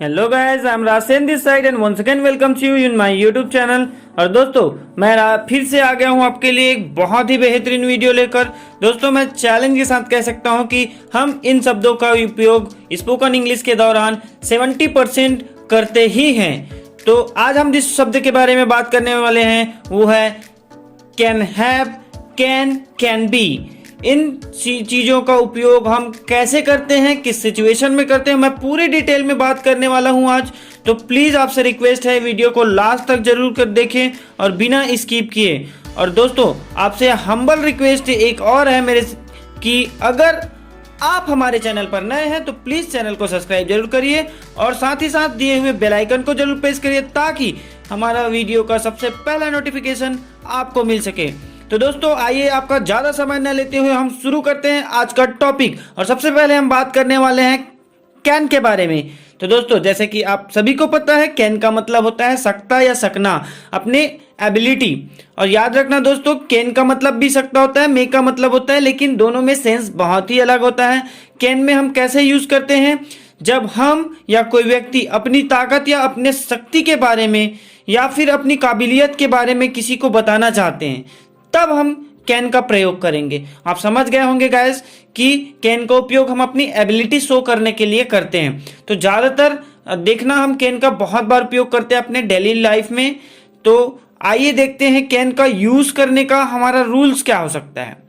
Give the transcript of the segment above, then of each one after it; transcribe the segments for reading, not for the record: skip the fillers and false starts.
Hello guys, I am Rasen this side and once again welcome to you in my YouTube channel. और दोस्तों मैं फिर से आ गया हूं आपके लिए एक बहुत ही बेहतरीन वीडियो लेकर। दोस्तों मैं चैलेंज के साथ कह सकता हूं कि हम इन शब्दों का उपयोग स्पोकन इंग्लिश के दौरान 70% करते ही हैं। तो आज हम जिस शब्द के बारे में बात करने वाले हैं वो है कैन हैव, कैन बी। इन चीज़ों का उपयोग हम कैसे करते हैं, किस सिचुएशन में करते हैं, मैं पूरी डिटेल में बात करने वाला हूं आज। तो प्लीज़ आपसे रिक्वेस्ट है वीडियो को लास्ट तक जरूर कर देखें और बिना स्किप किए। और दोस्तों आपसे हम्बल रिक्वेस्ट एक और है मेरे कि अगर आप हमारे चैनल पर नए हैं तो प्लीज़ चैनल को सब्सक्राइब जरूर करिए और साथ ही साथ दिए हुए बेल आइकन को जरूर प्रेस करिए ताकि हमारा वीडियो का सबसे पहला नोटिफिकेशन आपको मिल सके। तो दोस्तों आइए आपका ज़्यादा समय न लेते हुए हम शुरू करते हैं आज का टॉपिक। और सबसे पहले हम बात करने वाले हैं कैन के बारे में। तो दोस्तों जैसे कि आप सभी को पता है कैन का मतलब होता है सकता या सकना, अपने एबिलिटी। और याद रखना दोस्तों कैन का मतलब भी सकता होता है, मे का मतलब होता है, लेकिन दोनों में सेंस बहुत ही अलग होता है। कैन में हम कैसे यूज करते हैं, जब हम या कोई व्यक्ति अपनी ताकत या अपने शक्ति के बारे में या फिर अपनी काबिलियत के बारे में किसी को बताना चाहते हैं तब हम कैन का प्रयोग करेंगे। आप समझ गए होंगे गाइस कि कैन का उपयोग हम अपनी एबिलिटी शो करने के लिए करते हैं। तो ज़्यादातर देखना हम कैन का बहुत बार उपयोग करते हैं अपने डेली लाइफ में। तो आइए देखते हैं कैन का यूज करने का हमारा रूल्स क्या हो सकता है।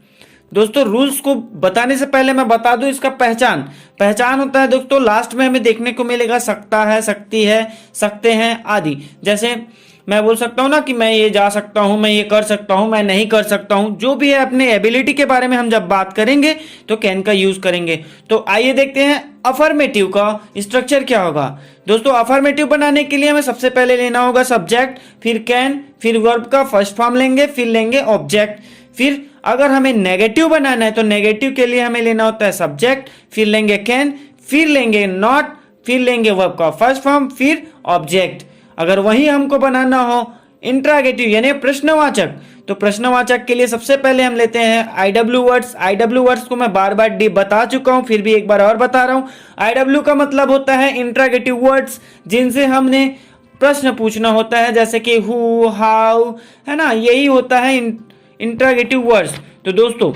दोस्तों रूल्स को बताने से पहले मैं बता दूं इसका पहचान होता है दोस्तों, लास्ट में हमें देखने को मिलेगा सकता है, सकती है, सकते हैं आदि। जैसे मैं बोल सकता हूं ना कि मैं ये जा सकता हूं, मैं ये कर सकता हूं, मैं नहीं कर सकता हूं, जो भी है अपने एबिलिटी के बारे में हम जब बात करेंगे तो कैन का यूज करेंगे। तो आइए देखते हैं अफर्मेटिव का स्ट्रक्चर क्या होगा। दोस्तों अफर्मेटिव बनाने के लिए हमें सबसे पहले लेना होगा सब्जेक्ट, फिर कैन, फिर वर्ब का फर्स्ट फॉर्म लेंगे, फिर लेंगे ऑब्जेक्ट। फिर अगर हमें नेगेटिव बनाना है तो नेगेटिव के लिए हमें लेना होता है सब्जेक्ट, फिर लेंगे कैन, फिर लेंगे नॉट, फिर लेंगे वर्ब का फर्स्ट फॉर्म, फिर ऑब्जेक्ट। अगर वही हमको बनाना हो इंट्रागेटिव यानी प्रश्नवाचक, तो प्रश्नवाचक के लिए सबसे पहले हम लेते हैं आईडब्ल्यू वर्ड्स। आईडब्ल्यू वर्ड्स को मैं बार बार बता चुका हूं, फिर भी एक बार और बता रहा हूं। आईडब्ल्यू का मतलब होता है इंट्रागेटिव वर्ड्स जिनसे हमने प्रश्न पूछना होता है, जैसे कि हु, हाउ, है ना, यही होता है इंट्रागेटिव वर्ड्स। तो दोस्तों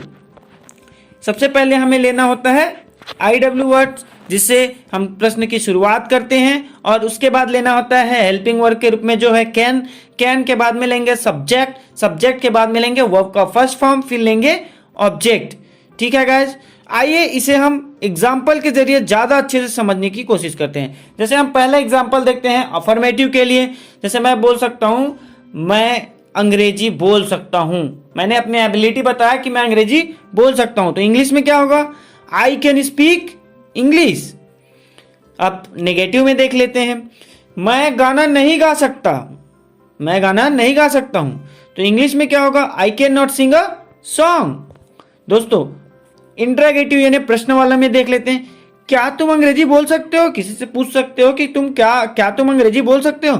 सबसे पहले हमें लेना होता है आईडब्ल्यू वर्ड्स जिससे हम प्रश्न की शुरुआत करते हैं, और उसके बाद लेना होता है हेल्पिंग वर्ब के रूप में जो है कैन। कैन के बाद में लेंगे सब्जेक्ट, सब्जेक्ट के बाद में लेंगे वर्ब का फर्स्ट फॉर्म, फिर लेंगे ऑब्जेक्ट। ठीक है गाइज, आइए इसे हम एग्जाम्पल के जरिए ज़्यादा अच्छे से समझने की कोशिश करते हैं। जैसे हम पहला एग्जाम्पल देखते हैं अफर्मेटिव के लिए। जैसे मैं बोल सकता हूँ मैं अंग्रेजी बोल सकता हूँ, मैंने अपनी एबिलिटी बताया कि मैं अंग्रेजी बोल सकता हूँ। तो इंग्लिश में क्या होगा, आई कैन स्पीक इंग्लिश। अब नेगेटिव में देख लेते हैं, मैं गाना नहीं गा सकता, मैं गाना नहीं गा सकता हूं। तो इंग्लिश में क्या होगा, I can not sing a song. दोस्तों इंट्रागेटिव यानी प्रश्न वाला में देख लेते हैं, क्या तुम अंग्रेजी बोल सकते हो। किसी से पूछ सकते हो कि तुम क्या तुम अंग्रेजी बोल सकते हो,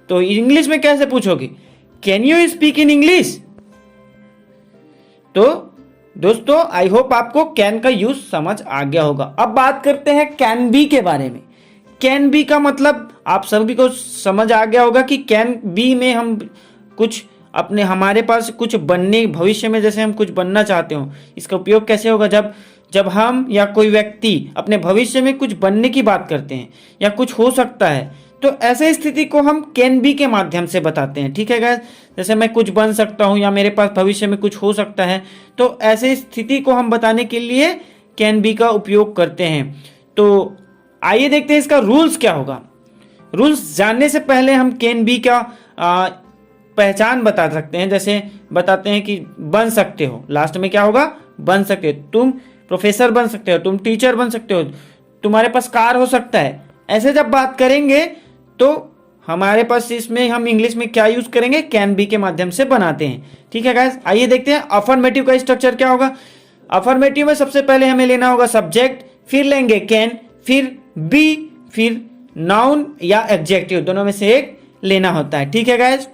तो इंग्लिश में कैसे पूछोगे, can you speak in English. तो दोस्तों आई होप आपको कैन का यूज समझ आ गया होगा। अब बात करते हैं कैन बी के बारे में। कैन बी का मतलब आप सभी को समझ आ गया होगा कि कैन बी में हम कुछ हमारे पास कुछ बनने, भविष्य में जैसे हम कुछ बनना चाहते हो, इसका उपयोग कैसे होगा, जब हम या कोई व्यक्ति अपने भविष्य में कुछ बनने की बात करते हैं या कुछ हो सकता है, तो ऐसे स्थिति को हम कैन बी के माध्यम से बताते हैं। ठीक है गाइस, जैसे मैं कुछ बन सकता हूं या मेरे पास भविष्य में कुछ हो सकता है, तो ऐसे स्थिति को हम बताने के लिए कैन बी का उपयोग करते हैं। तो आइए देखते हैं इसका रूल्स क्या होगा। रूल्स जानने से पहले हम कैन बी का पहचान बता सकते हैं। जैसे बताते हैं कि बन सकते हो, लास्ट में क्या होगा, बन सकते हो, तुम प्रोफेसर बन सकते हो, तुम टीचर बन सकते हो, तुम्हारे पास कार हो सकता है। ऐसे जब बात करेंगे तो हमारे पास इसमें हम इंग्लिश में क्या यूज करेंगे, कैन बी के माध्यम से बनाते हैं। ठीक है गाइस, आइए देखते हैं अफर्मेटिव का स्ट्रक्चर क्या होगा। अफर्मेटिव में सबसे पहले हमें लेना होगा सब्जेक्ट, फिर लेंगे कैन, फिर बी, फिर नाउन या एडजेक्टिव, दोनों में से एक लेना होता है। ठीक है गाइस,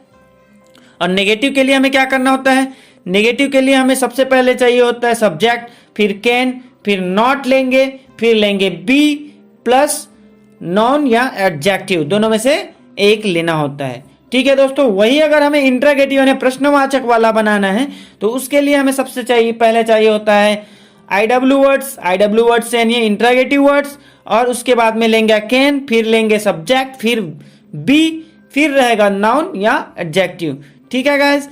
और नेगेटिव के लिए हमें क्या करना होता है, नेगेटिव के लिए हमें सबसे पहले चाहिए होता है सब्जेक्ट, फिर कैन, फिर नॉट लेंगे, फिर लेंगे बी प्लस नाउन या एडजेक्टिव, दोनों में से एक लेना होता है। ठीक है दोस्तों, वही अगर हमें इंट्रोगेटिव यानी प्रश्नवाचक वाला बनाना है तो उसके लिए हमें सबसे पहले चाहिए होता है आईडब्ल्यू वर्ड्स। आईडब्ल्यू वर्ड्स यानी इंट्रोगेटिव वर्ड्स, और उसके बाद में लेंगे कैन, फिर लेंगे सब्जेक्ट, फिर बी, फिर रहेगा नाउन या एडजेक्टिव। ठीक है गाइस,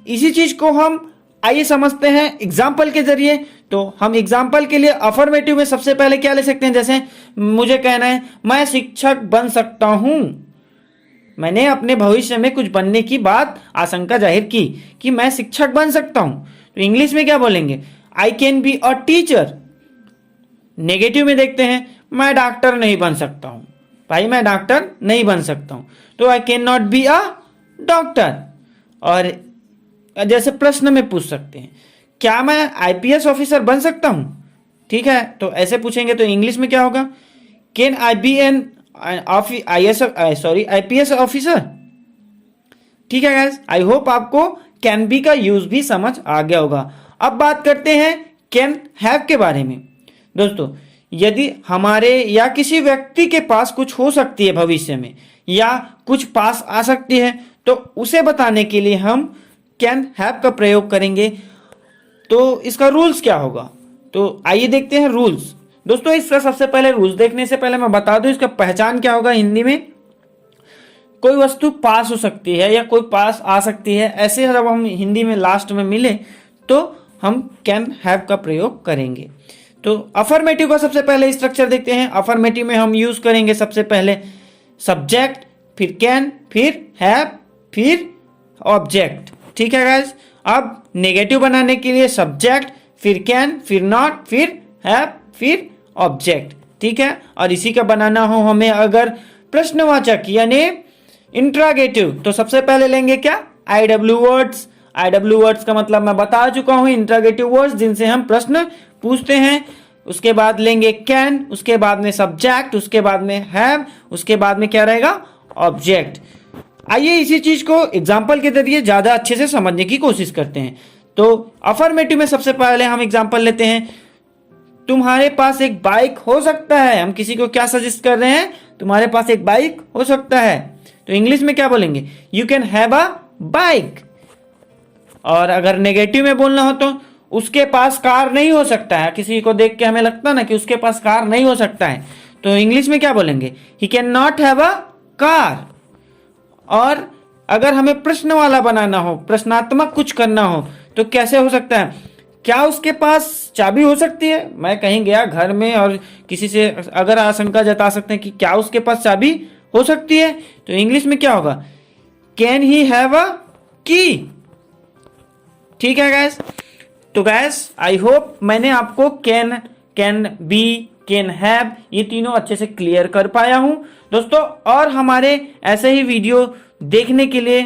इसी चीज को हम आइए समझते हैं एग्जाम्पल के जरिए। तो हम एग्जाम्पल के लिए अफर्मेटिव में सबसे पहले क्या ले सकते हैं, जैसे मुझे कहना है मैं शिक्षक बन सकता हूं। मैंने अपने भविष्य में कुछ बनने की बात आशंका जाहिर की कि मैं शिक्षक बन सकता हूं, तो इंग्लिश में क्या बोलेंगे, I can be a teacher. Negative में देखते हैं, मैं डॉक्टर नहीं बन सकता हूं, भाई मैं डॉक्टर नहीं बन सकता हूं, तो आई can not be a doctor. और जैसे प्रश्न में पूछ सकते हैं, क्या मैं आईपीएस ऑफिसर बन सकता हूं। ठीक है, तो ऐसे पूछेंगे तो इंग्लिश में क्या होगा, can I be an IPS officer. ठीक है गाइस, आई होप आपको कैन बी का यूज भी समझ आ गया होगा। अब बात करते हैं कैन हैव के बारे में। दोस्तों, यदि हमारे या किसी व्यक्ति के पास कुछ हो सकती है भविष्य में, या कुछ पास आ सकती है, तो उसे बताने के लिए हम कैन हैव का प्रयोग करेंगे। तो इसका रूल्स क्या होगा, तो आइए देखते हैं रूल्स। दोस्तों, इसका सबसे पहले रूल्स देखने से पहले मैं बता दूं इसका पहचान क्या होगा। हिंदी में कोई वस्तु पास हो सकती है या कोई पास आ सकती है, ऐसे जब हम हिंदी में लास्ट में मिले तो हम कैन हैव का प्रयोग करेंगे। तो अफर्मेटिव का सबसे पहले स्ट्रक्चर देखते हैं। अफर्मेटिव में हम यूज करेंगे सबसे पहले सब्जेक्ट, फिर कैन, फिर हैव, फिर ऑब्जेक्ट। ठीक है गाइस, अब नेगेटिव बनाने के लिए सब्जेक्ट, फिर कैन, फिर नॉट, फिर हैव, फिर ऑब्जेक्ट। ठीक है, और इसी का बनाना हो हमें अगर प्रश्नवाचक यानी इंट्रोगेटिव, तो सबसे पहले लेंगे क्या, आईडब्ल्यू वर्ड्स। आईडब्ल्यू वर्ड्स का मतलब मैं बता चुका हूं, इंट्रोगेटिव वर्ड्स जिनसे हम प्रश्न पूछते हैं। उसके बाद लेंगे कैन, उसके बाद में सब्जेक्ट, उसके बाद में हैव, उसके बाद में क्या रहेगा, ऑब्जेक्ट। आइए इसी चीज को एग्जाम्पल के जरिए ज्यादा अच्छे से समझने की कोशिश करते हैं। तो अफर्मेटिव में सबसे पहले हम एग्जाम्पल लेते हैं, तुम्हारे पास एक बाइक हो सकता है। हम किसी को क्या सजेस्ट कर रहे हैं, तुम्हारे पास एक बाइक हो सकता है, तो इंग्लिश में क्या बोलेंगे, you can have a bike. और अगर नेगेटिव में बोलना हो तो उसके पास कार नहीं हो सकता है। किसी को देख के हमें लगता है ना कि उसके पास कार नहीं हो सकता है, तो इंग्लिश में क्या बोलेंगे, he can not have a car. और अगर हमें प्रश्न वाला बनाना हो, प्रश्नात्मक कुछ करना हो, तो कैसे हो सकता है, क्या उसके पास चाबी हो सकती है। मैं कहीं गया घर में और किसी से अगर आशंका जता सकते हैं कि क्या उसके पास चाबी हो सकती है, तो इंग्लिश में क्या होगा, कैन ही हैव अ की। ठीक है गैस, तो गैस आई होप मैंने आपको can, can be, can have ये तीनों अच्छे से क्लियर कर पाया हूं दोस्तों। और हमारे ऐसे ही वीडियो देखने के लिए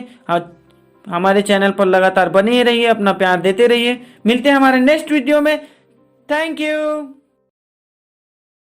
हमारे चैनल पर लगातार बने रहिए, अपना प्यार देते रहिए। मिलते हैं हमारे नेक्स्ट वीडियो में। Thank you.